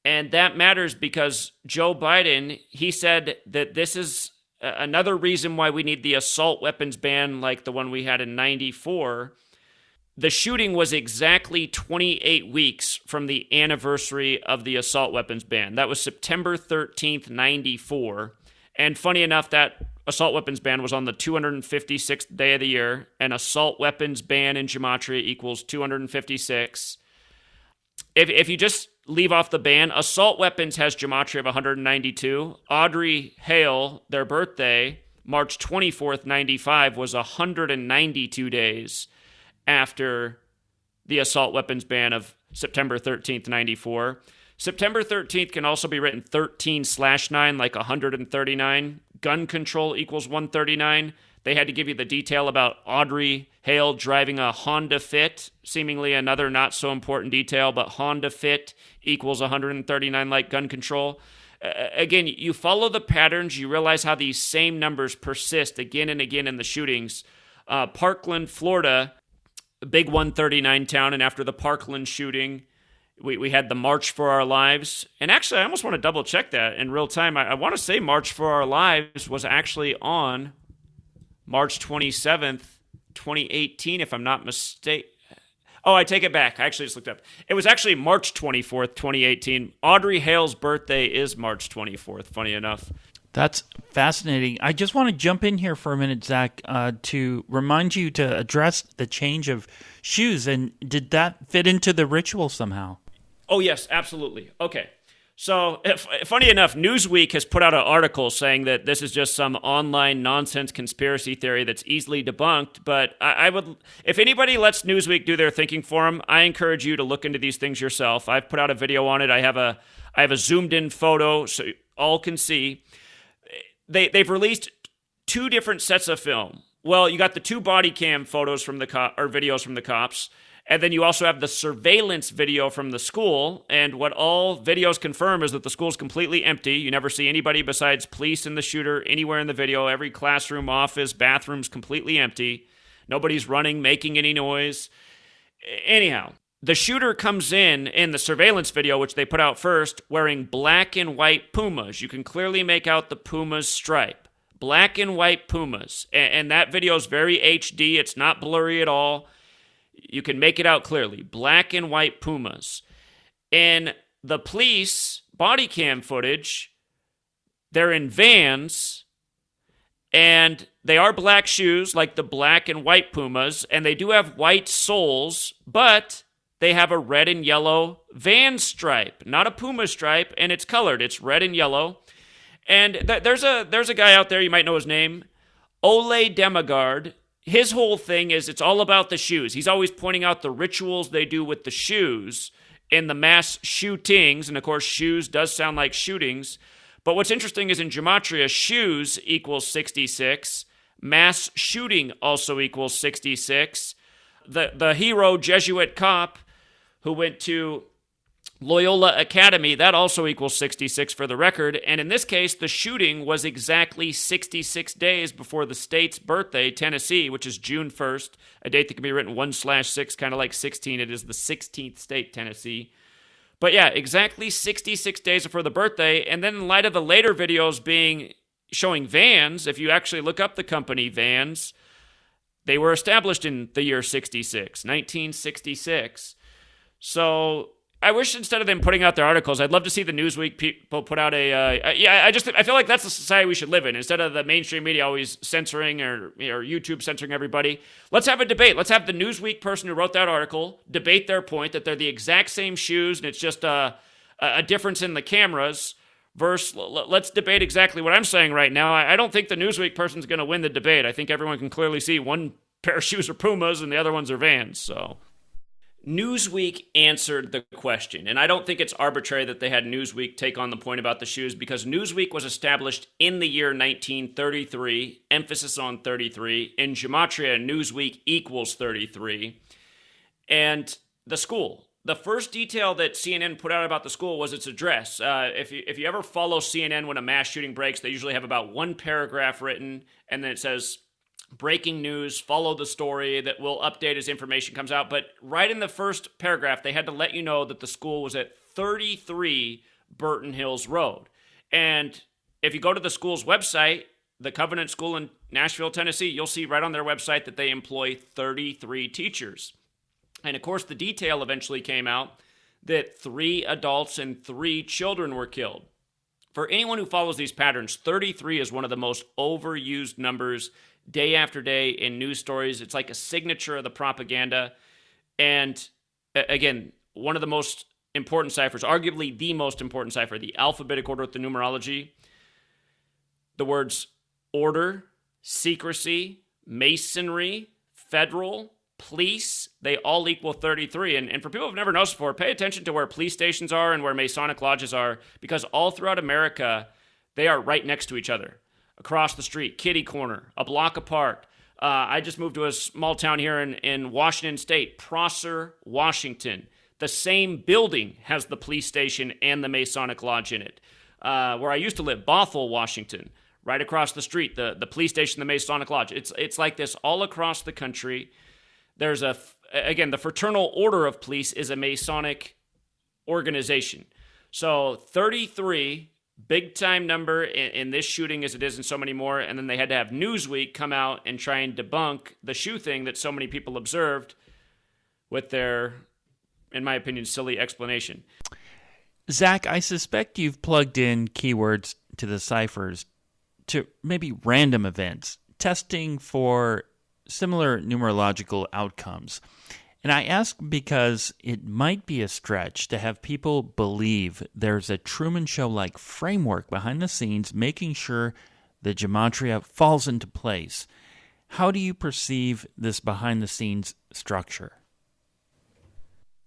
And that matters because Joe Biden, he said that this is another reason why we need the assault weapons ban like the one we had in 94. The shooting was exactly 28 weeks from the anniversary of the assault weapons ban. That was September 13th, 94. And funny enough, that assault weapons ban was on the 256th day of the year. An assault weapons ban in gematria equals 256. If you just leave off the ban, assault weapons has gematria of 192. Audrey Hale, their birthday, March 24th, 95, was 192 days after the assault weapons ban of September 13th, 94. September 13th can also be written 13/9, like 139. Gun control equals 139. They had to give you the detail about Audrey Hale driving a Honda Fit, seemingly another not so important detail, but Honda Fit equals 139 like gun control. Again, you follow the patterns, you realize how these same numbers persist again and again in the shootings. Parkland, Florida, a big 139 town, and after the Parkland shooting, we had the March for Our Lives. And actually, I almost want to double check that in real time. I want to say March for Our Lives was actually on March 27th, 2018, if I'm not mistaken. Oh, I take it back. I actually just looked up. It was actually March 24th, 2018. Audrey Hale's birthday is March 24th, funny enough. That's fascinating. I just want to jump in here for a minute, Zach, to remind you to address the change of shoes. And did that fit into the ritual somehow? Oh, yes, absolutely. Okay. So, funny enough, Newsweek has put out an article saying that this is just some online nonsense conspiracy theory that's easily debunked. But I would, if anybody lets Newsweek do their thinking for them, I encourage you to look into these things yourself. I've put out a video on it. I have a zoomed in photo so all can see. They've released two different sets of film. Well, you got the two body cam photos from the videos from the cops. And then you also have the surveillance video from the school. And what all videos confirm is that the school is completely empty. You never see anybody besides police and the shooter anywhere in the video. Every classroom, office, bathroom's completely empty. Nobody's running, making any noise. Anyhow, the shooter comes in the surveillance video, which they put out first, wearing black and white Pumas. You can clearly make out the Puma's stripe. Black and white Pumas. And that video is very HD. It's not blurry at all. You can make it out clearly. Black and white Pumas. In the police body cam footage, they're in Vans, and they are black shoes like the black and white Pumas, and they do have white soles, but they have a red and yellow Van stripe, not a Puma stripe, and it's colored. It's red and yellow. And there's a guy out there, you might know his name, Ole Demigard. His whole thing is it's all about the shoes. He's always pointing out the rituals they do with the shoes in the mass shootings. And of course, shoes does sound like shootings. But what's interesting is in gematria, shoes equals 66. Mass shooting also equals 66. The hero Jesuit cop who went to Loyola Academy, that also equals 66 for the record. And in this case, the shooting was exactly 66 days before the state's birthday, Tennessee, which is June 1st, a date that can be written 1/6, kind of like 16. It is the 16th state, Tennessee. But yeah, exactly 66 days before the birthday. And then in light of the later videos showing Vans, if you actually look up the company Vans, they were established in the year 1966. So I wish instead of them putting out their articles, I'd love to see the Newsweek people put out I feel like that's the society we should live in. Instead of the mainstream media always censoring or YouTube censoring everybody, let's have a debate. Let's have the Newsweek person who wrote that article debate their point that they're the exact same shoes and it's just a difference in the cameras versus let's debate exactly what I'm saying right now. I don't think the Newsweek person's going to win the debate. I think everyone can clearly see one pair of shoes are Pumas and the other ones are Vans, so... Newsweek answered the question, and I don't think it's arbitrary that they had Newsweek take on the point about the shoes because Newsweek was established in the year 1933, emphasis on 33. In gematria, Newsweek equals 33. And the school. The first detail that CNN put out about the school was its address. If you ever follow CNN when a mass shooting breaks, they usually have about one paragraph written, and then it says, breaking news, follow the story that will update as information comes out. But right in the first paragraph, they had to let you know that the school was at 33 Burton Hills Road. And if you go to the school's website, the Covenant School in Nashville, Tennessee, you'll see right on their website that they employ 33 teachers. And of course, the detail eventually came out that 3 adults and 3 children were killed. For anyone who follows these patterns, 33 is one of the most overused numbers day after day in news stories. It's like a signature of the propaganda. And again, one of the most important ciphers, arguably the most important cipher, the alphabetic order with the numerology. The words order, secrecy, masonry, federal, police, they all equal 33. And for people who've never noticed before, pay attention to where police stations are and where Masonic lodges are, because all throughout America, they are right next to each other. Across the street, kitty corner, a block apart. I just moved to a small town here in Washington State, Prosser, Washington. The same building has the police station and the Masonic lodge in it. Where I used to live, Bothell, Washington, right across the street, the police station, the Masonic lodge. It's like this all across the country. There's again, the Fraternal Order of Police is a Masonic organization. So 33, big time number in this shooting as it is in so many more. And then they had to have Newsweek come out and try and debunk the shoe thing that so many people observed with their, in my opinion, silly explanation. Zach, I suspect you've plugged in keywords to the ciphers to maybe random events, testing for similar numerological outcomes. And I ask because it might be a stretch to have people believe there's a Truman Show-like framework behind the scenes making sure the gematria falls into place. How do you perceive this behind-the-scenes structure?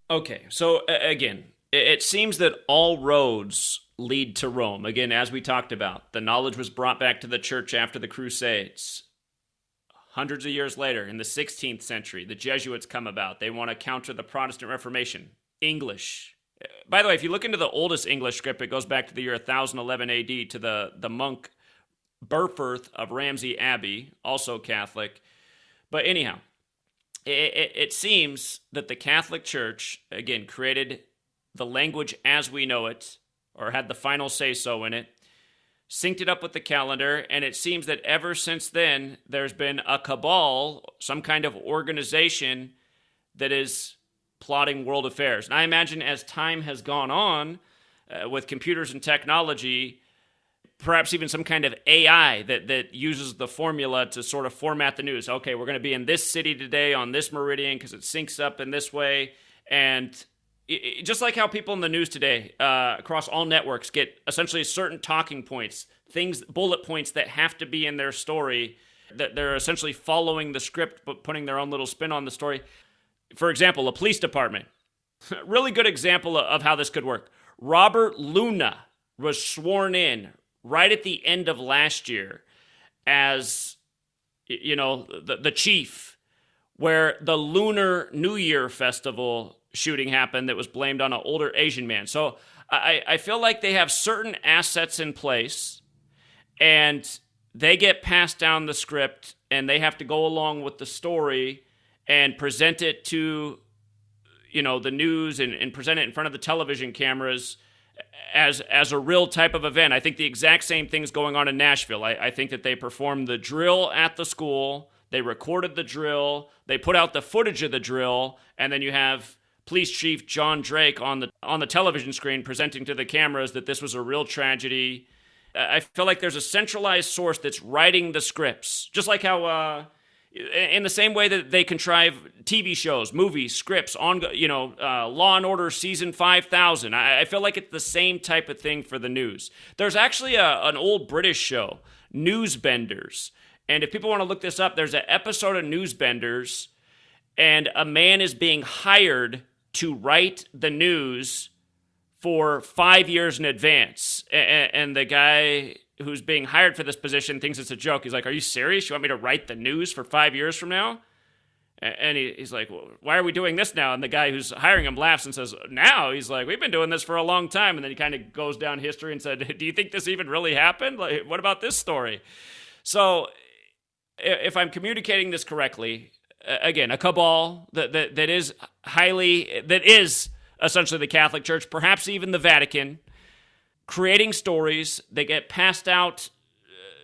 Okay, so again, it seems that all roads lead to Rome. Again, as we talked about, the knowledge was brought back to the church after the Crusades. Hundreds of years later, in the 16th century, the Jesuits come about. They want to counter the Protestant Reformation. English. By the way, if you look into the oldest English script, it goes back to the year 1011 AD to the monk Burfirth of Ramsey Abbey, also Catholic. But anyhow, it seems that the Catholic Church, again, created the language as we know it, or had the final say-so in it, synced it up with the calendar, and it seems that ever since then, there's been a cabal, some kind of organization that is plotting world affairs. And I imagine as time has gone on, with computers and technology, perhaps even some kind of AI that uses the formula to sort of format the news. Okay, we're going to be in this city today on this meridian because it syncs up in this way. And just like how people in the news today, across all networks, get essentially certain talking points, things, bullet points that have to be in their story, that they're essentially following the script but putting their own little spin on the story. For example, a police department. Really good example of how this could work. Robert Luna was sworn in right at the end of last year as, the chief, where the Lunar New Year Festival shooting happened that was blamed on an older Asian man. So I feel like they have certain assets in place and they get passed down the script and they have to go along with the story and present it to, the news and present it in front of the television cameras as a real type of event. I think the exact same thing's going on in Nashville. I think that they performed the drill at the school, they recorded the drill, they put out the footage of the drill, and then you have Police Chief John Drake on the television screen presenting to the cameras that this was a real tragedy. I feel like there's a centralized source that's writing the scripts, just like how, in the same way that they contrive TV shows, movies, scripts, Law and Order Season 5000. I feel like it's the same type of thing for the news. There's actually an old British show, Newsbenders. And if people want to look this up, there's an episode of Newsbenders, and a man is being hired to write the news for 5 years in advance. And the guy who's being hired for this position thinks it's a joke. He's like, "Are you serious? You want me to write the news for 5 years from now?" And he's like, "Well, why are we doing this now?" And the guy who's hiring him laughs and says, "Now?" He's like, "We've been doing this for a long time." And then he kind of goes down history and said, "Do you think this even really happened? Like, what about this story?" So if I'm communicating this correctly, again, a cabal that is essentially the Catholic Church, perhaps even the Vatican, creating stories that get passed out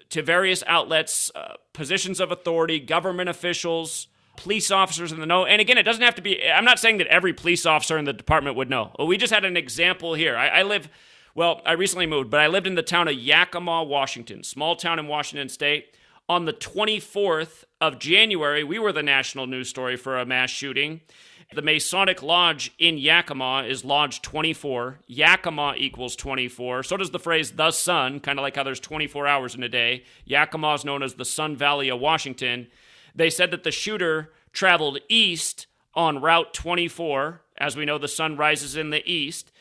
to various outlets, positions of authority, government officials, police officers in the know. And again, it doesn't have to be, I'm not saying that every police officer in the department would know. We just had an example here. I recently moved, but I lived in the town of Yakima, Washington, small town in Washington State. On the 24th of January, we were the national news story for a mass shooting. The Masonic Lodge in Yakima is Lodge 24. Yakima equals 24. So does the phrase the sun, kind of like how there's 24 hours in a day. Yakima is known as the Sun Valley of Washington. They said that the shooter traveled east on Route 24. As we know, the sun rises in the east.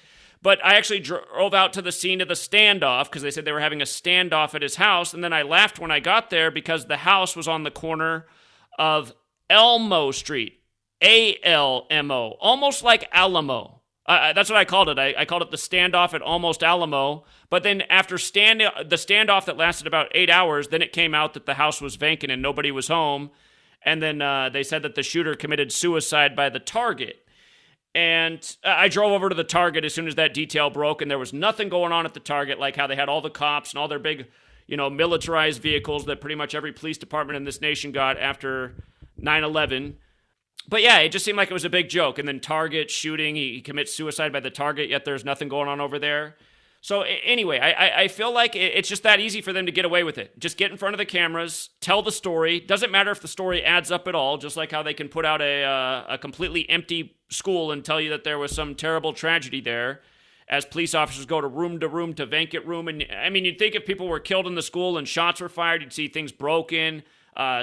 But I actually drove out to the scene of the standoff because they said they were having a standoff at his house. And then I laughed when I got there because the house was on the corner of Elmo Street. A-L-M-O. Almost like Alamo. That's what I called it. I called it the standoff at Almost Alamo. But then after the standoff that lasted about 8 hours, then it came out that the house was vacant and nobody was home. And then they said that the shooter committed suicide by the target. And I drove over to the Target as soon as that detail broke, and there was nothing going on at the Target, like how they had all the cops and all their big, militarized vehicles that pretty much every police department in this nation got after 9/11. But yeah, it just seemed like it was a big joke. And then Target shooting, he commits suicide by the Target, yet there's nothing going on over there. So anyway, I feel like it's just that easy for them to get away with it. Just get in front of the cameras, tell the story. Doesn't matter if the story adds up at all, just like how they can put out a completely empty school and tell you that there was some terrible tragedy there as police officers go to room to vacant room. And I mean, you'd think if people were killed in the school and shots were fired, you'd see things broken,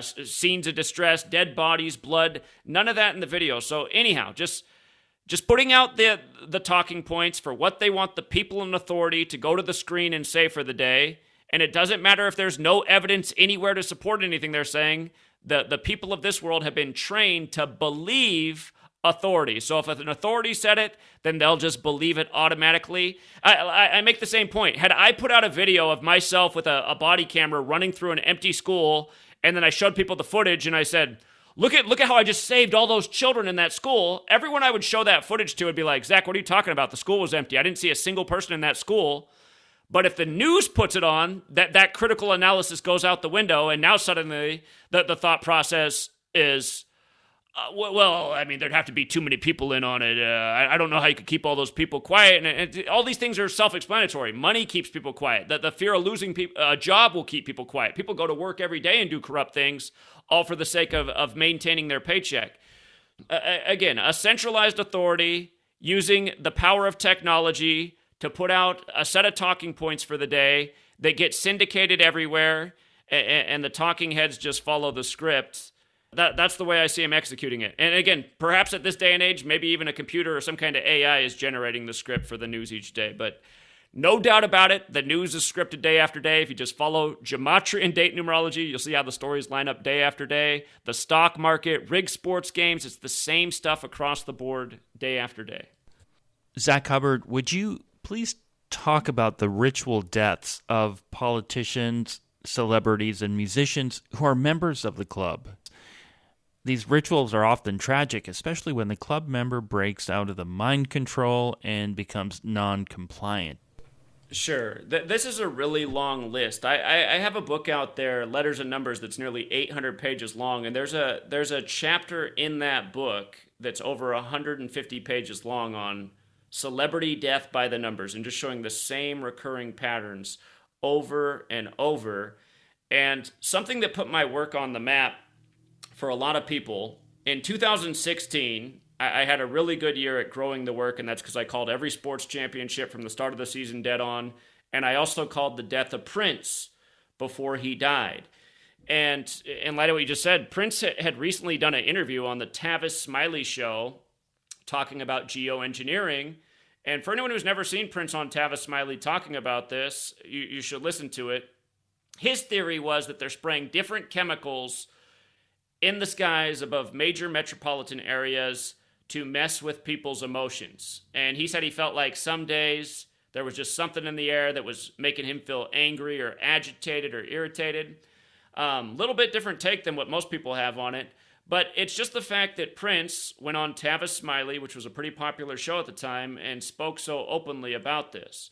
scenes of distress, dead bodies, blood. None of that in the video. So anyhow, just putting out the talking points for what they want the people in authority to go to the screen and say for the day. And it doesn't matter if there's no evidence anywhere to support anything they're saying. The people of this world have been trained to believe authority. So if an authority said it, then they'll just believe it automatically. I make the same point. Had I put out a video of myself with a body camera running through an empty school, and then I showed people the footage and I said, Look at how I just saved all those children in that school. Everyone I would show that footage to would be like, Zach, what are you talking about? The school was empty. I didn't see a single person in that school. But if the news puts it on, that critical analysis goes out the window, and now suddenly the thought process is, well, I mean, there'd have to be too many people in on it. I don't know how you could keep all those people quiet. And all these things are self-explanatory. Money keeps people quiet. The fear of losing a job will keep people quiet. People go to work every day and do corrupt things, all for the sake of maintaining their paycheck. Again, a centralized authority using the power of technology to put out a set of talking points for the day that get syndicated everywhere, and the talking heads just follow the script. That's the way I see him executing it. And again, perhaps at this day and age, maybe even a computer or some kind of AI is generating the script for the news each day. But no doubt about it, the news is scripted day after day. If you just follow gematria and date numerology, you'll see how the stories line up day after day. The stock market, rigged sports games, it's the same stuff across the board day after day. Zach Hubbard, would you please talk about the ritual deaths of politicians, celebrities, and musicians who are members of the club? These rituals are often tragic, especially when the club member breaks out of the mind control and becomes non-compliant. Sure. This is a really long list. I have a book out there, Letters and Numbers, that's nearly 800 pages long, and there's a chapter in that book that's over 150 pages long on celebrity death by the numbers and just showing the same recurring patterns over and over. And something that put my work on the map for a lot of people, in 2016, I had a really good year at growing the work, and that's because I called every sports championship from the start of the season dead on, and I also called the death of Prince before he died. And in light of what you just said, Prince had recently done an interview on the Tavis Smiley show talking about geoengineering, and for anyone who's never seen Prince on Tavis Smiley talking about this, you should listen to it. His theory was that they're spraying different chemicals in the skies above major metropolitan areas to mess with people's emotions. And he said he felt like some days there was just something in the air that was making him feel angry or agitated or irritated. Little bit different take than what most people have on it, but it's just the fact that Prince went on Tavis Smiley, which was a pretty popular show at the time, and spoke so openly about this.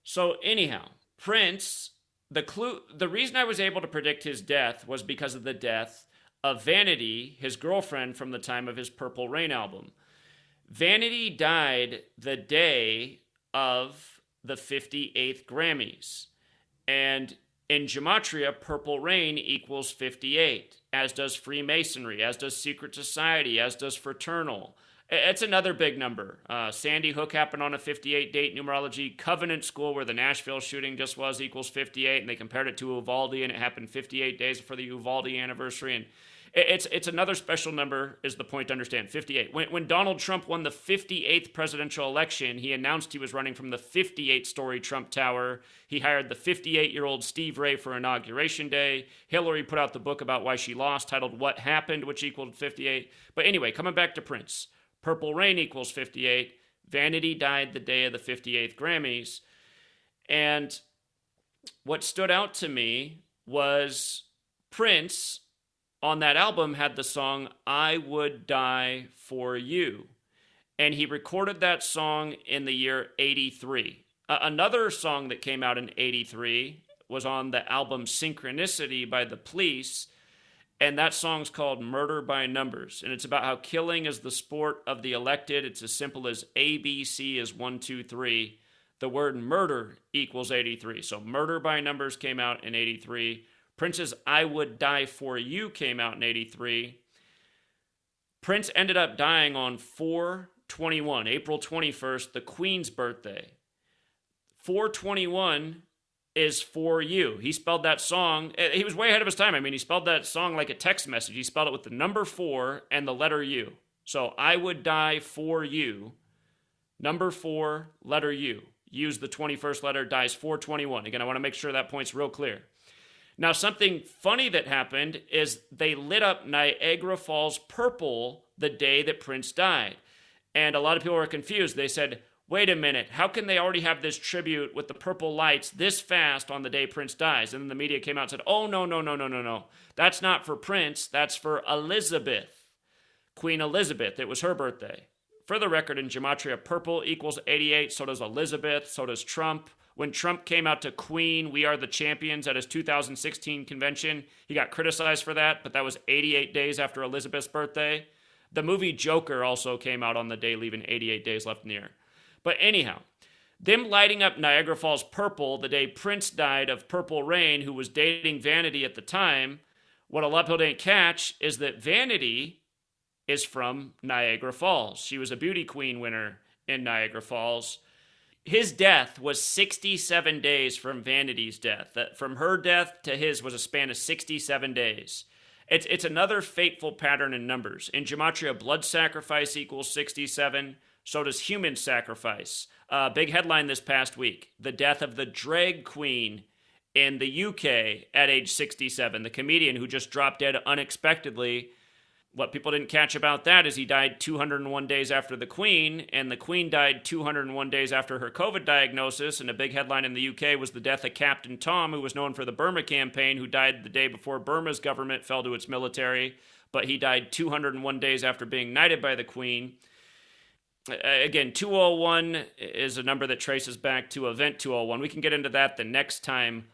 So anyhow, Prince, the reason I was able to predict his death was because of the death of Vanity, his girlfriend from the time of his Purple Rain album. Vanity died the day of the 58th Grammys. And in Gematria, Purple Rain equals 58, as does Freemasonry, as does Secret Society, as does Fraternal. It's another big number. Sandy Hook happened on a 58 date numerology. Covenant School, where the Nashville shooting just was, equals 58, and they compared it to Uvalde, and it happened 58 days before the Uvalde anniversary. And it's another special number, is the point to understand, 58. When Donald Trump won the 58th presidential election, he announced he was running from the 58-story Trump Tower. He hired the 58-year-old Steve Ray for Inauguration Day. Hillary put out the book about why she lost, titled What Happened, which equaled 58. But anyway, coming back to Prince. Purple Rain equals 58. Vanity died the day of the 58th Grammys. And what stood out to me was Prince, on that album, had the song I Would Die For You. And he recorded that song in the year 83. Another song that came out in 83 was on the album Synchronicity by The Police. And that song's called Murder by Numbers. And it's about how killing is the sport of the elected. It's as simple as ABC is 1, 2, 3. The word murder equals 83. So Murder by Numbers came out in 83. Prince's I Would Die For You came out in 83. Prince ended up dying on 4/21, April 21st, the Queen's birthday. 4/21 is For You. He spelled that song. He was way ahead of his time. I mean, he spelled that song like a text message. He spelled it with the number 4 and the letter U. So I Would Die For You. Number 4, letter U. Use the 21st letter, dies 4/21. Again, I want to make sure that point's real clear. Now, something funny that happened is they lit up Niagara Falls purple the day that Prince died. And a lot of people were confused. They said, wait a minute, how can they already have this tribute with the purple lights this fast on the day Prince dies? And then the media came out and said, oh, no. That's not for Prince. That's for Elizabeth, Queen Elizabeth. It was her birthday. For the record, in Gematria, purple equals 88. So does Elizabeth. So does Trump. When Trump came out to Queen, We Are the Champions at his 2016 convention, he got criticized for that, but that was 88 days after Elizabeth's birthday. The movie Joker also came out on the day, leaving 88 days left in the year. But anyhow, them lighting up Niagara Falls purple the day Prince died of Purple Rain, who was dating Vanity at the time, what a lot of people didn't catch is that Vanity is from Niagara Falls. She was a beauty queen winner in Niagara Falls. His death was 67 days from Vanity's death. From her death to his was a span of 67 days. It's another fateful pattern in numbers. In Gematria, blood sacrifice equals 67. So does human sacrifice. Big headline this past week. The death of the drag queen in the UK at age 67. The comedian who just dropped dead unexpectedly. What people didn't catch about that is he died 201 days after the Queen, and the Queen died 201 days after her COVID diagnosis, and a big headline in the UK was the death of Captain Tom, who was known for the Burma campaign, who died the day before Burma's government fell to its military, but he died 201 days after being knighted by the Queen. Again, 201 is a number that traces back to Event 201. We can get into that the next time.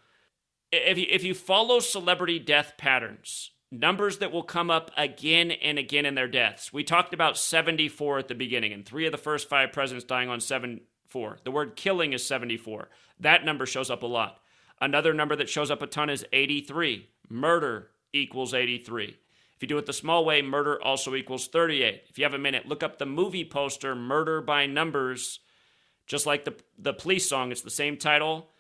If you follow celebrity death patterns, numbers that will come up again and again in their deaths. We talked about 74 at the beginning, and 3 of the first 5 presidents dying on 74. The word killing is 74. That number shows up a lot. Another number that shows up a ton is 83. Murder equals 83. If you do it the small way, murder also equals 38. If you have a minute, look up the movie poster, Murder by Numbers. Just like the Police song, it's the same title.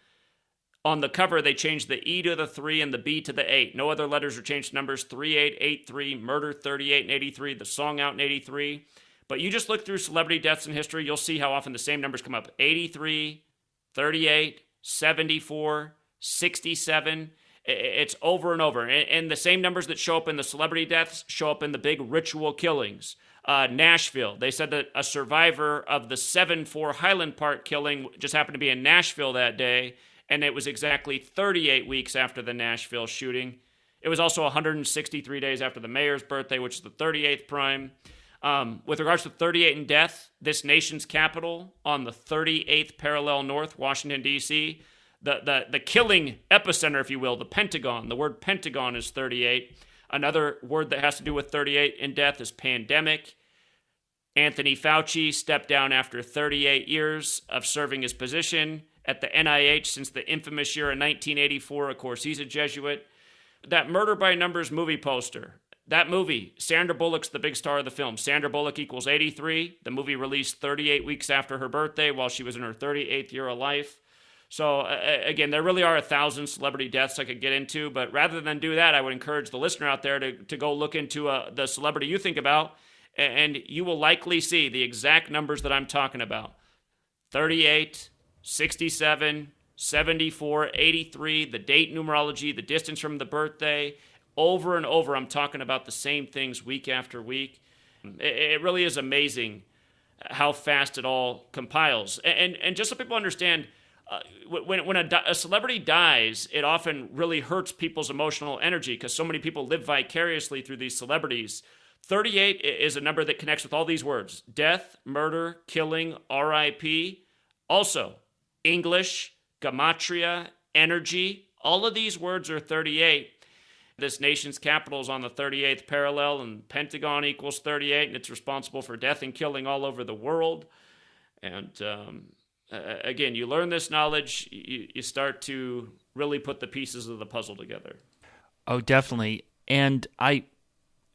On the cover, they changed the E to the 3 and the B to the 8. No other letters are changed to numbers. 3883, murder 38 and 83, the song out in 83. But you just look through celebrity deaths in history, you'll see how often the same numbers come up. 83, 38, 74, 67. It's over and over. And the same numbers that show up in the celebrity deaths show up in the big ritual killings. Nashville. They said that a survivor of the 7-4 Highland Park killing just happened to be in Nashville that day. And it was exactly 38 weeks after the Nashville shooting. It was also 163 days after the mayor's birthday, which is the 38th prime. With regards to 38 in death, this nation's capital on the 38th parallel north, Washington, D.C., the killing epicenter, if you will, the Pentagon. The word Pentagon is 38. Another word that has to do with 38 in death is pandemic. Anthony Fauci stepped down after 38 years of serving his position at the NIH since the infamous year of 1984. Of course, he's a Jesuit. That Murder by Numbers movie poster, that movie, Sandra Bullock's the big star of the film. Sandra Bullock equals 83. The movie released 38 weeks after her birthday while she was in her 38th year of life. So, again, there really are 1,000 celebrity deaths I could get into, but rather than do that, I would encourage the listener out there to go look into the celebrity you think about, and you will likely see the exact numbers that I'm talking about. 38, 67, 74, 83, the date numerology, the distance from the birthday. Over and over, I'm talking about the same things week after week. It really is amazing how fast it all compiles. And just so people understand, when a celebrity dies, it often really hurts people's emotional energy because so many people live vicariously through these celebrities. 38 is a number that connects with all these words: death, murder, killing, RIP. Also, English, gematria, energy. All of these words are 38. This nation's capital is on the 38th parallel, and Pentagon equals 38, and it's responsible for death and killing all over the world. And again, you learn this knowledge, you start to really put the pieces of the puzzle together. Oh, definitely. And I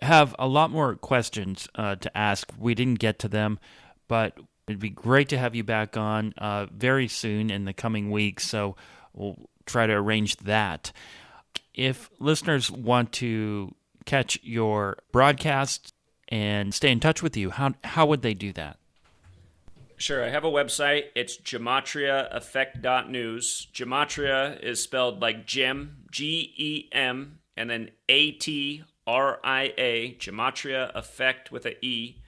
have a lot more questions to ask. We didn't get to them, but it'd be great to have you back on very soon in the coming weeks, so we'll try to arrange that. If listeners want to catch your broadcasts and stay in touch with you, how would they do that? Sure, I have a website. It's gematriaeffect.news. Gematria is spelled like Gem, G-E-M, and then A-T-R-I-A, Gematria Effect with a E,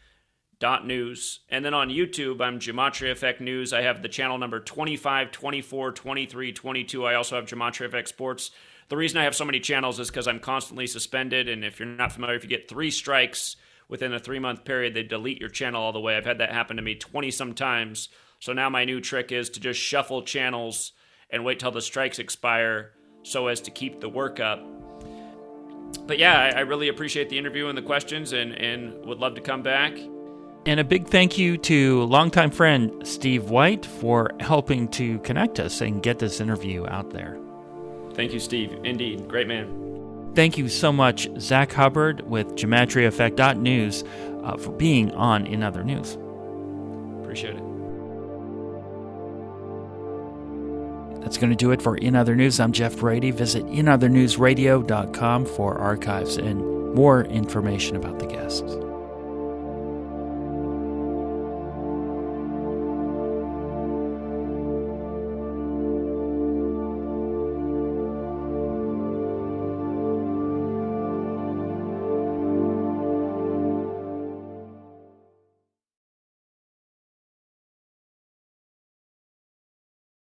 .news. And then on YouTube, I'm Gematria Effect News. I have the channel number 25, 24, 23, 22. I also have Gematria Effect Sports. The reason I have so many channels is because I'm constantly suspended, and if you're not familiar, if you get 3 strikes within a 3-month period, they delete your channel all the way. I've had that happen to me 20-some times. So now my new trick is to just shuffle channels and wait till the strikes expire so as to keep the work up. But yeah, I really appreciate the interview and the questions, and would love to come back. And a big thank you to longtime friend Steve White for helping to connect us and get this interview out there. Thank you, Steve. Indeed. Great man. Thank you so much, Zach Hubbard with GematriaEffect.news for being on In Other News. Appreciate it. That's going to do it for In Other News. I'm Jeff Brady. Visit inothernewsradio.com for archives and more information about the guests.